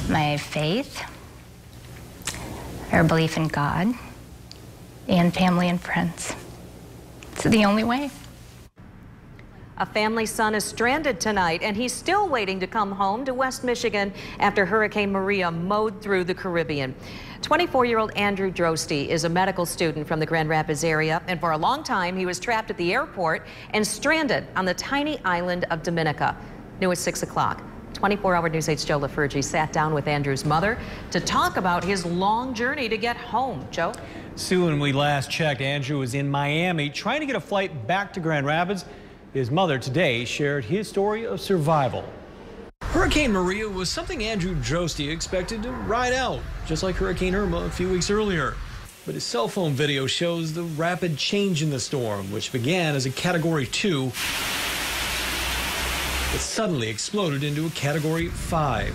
My faith, our belief in God, and family and friends. It's the only way. A family son is stranded tonight, and he's still waiting to come home to West Michigan after Hurricane Maria mowed through the Caribbean. 24-year-old Andrew Droste is a medical student from the Grand Rapids area, and for a long time he was trapped at the airport and stranded on the tiny island of Dominica. New at 6 o'clock. 24-hour News 8's Joe LaFurgey sat down with Andrew's mother to talk about his long journey to get home. Joe? Sue, when we last checked, Andrew was in Miami trying to get a flight back to Grand Rapids. His mother today shared his story of survival. Hurricane Maria was something Andrew Droste expected to ride out, just like Hurricane Irma a few weeks earlier. But his cell phone video shows the rapid change in the storm, which began as a Category 2. It suddenly exploded into a Category 5.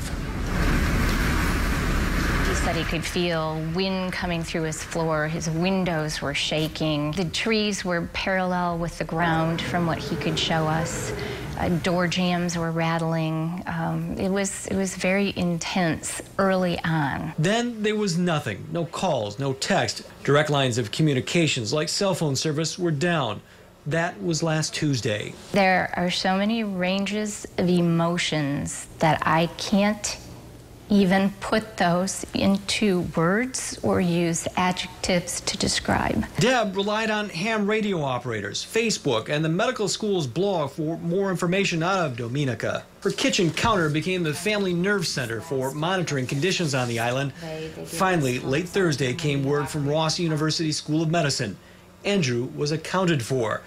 He said he could feel wind coming through his floor. His windows were shaking. The trees were parallel with the ground from what he could show us. Door jambs were rattling. It was very intense early on. Then there was nothing. No calls, no text. Direct lines of communications like cell phone service were down. That was last Tuesday. There are so many ranges of emotions that I can't even put those into words or use adjectives to describe. Deb relied on ham radio operators, Facebook, and the medical school's blog for more information out of Dominica. Her kitchen counter became the family nerve center for monitoring conditions on the island. Finally, late Thursday came word from Ross University School of Medicine. Andrew was accounted for.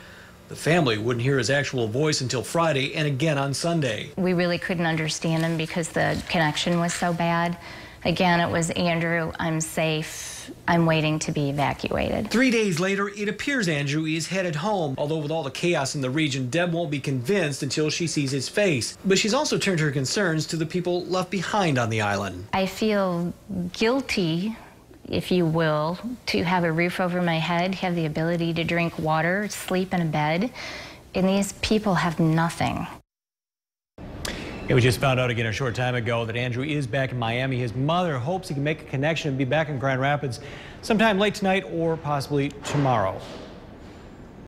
The family wouldn't hear his actual voice until Friday and again on Sunday. We really couldn't understand him because the connection was so bad. Again, it was, Andrew, I'm safe. I'm waiting to be evacuated. 3 days later, it appears Andrew is headed home. Although with all the chaos in the region, Deb won't be convinced until she sees his face. But she's also turned her concerns to the people left behind on the island. I feel guilty, if you will, to have a roof over my head, have the ability to drink water, sleep in a bed, and these people have nothing. Yeah, we just found out again a short time ago that Andrew is back in Miami. His mother hopes he can make a connection and be back in Grand Rapids sometime late tonight or possibly tomorrow.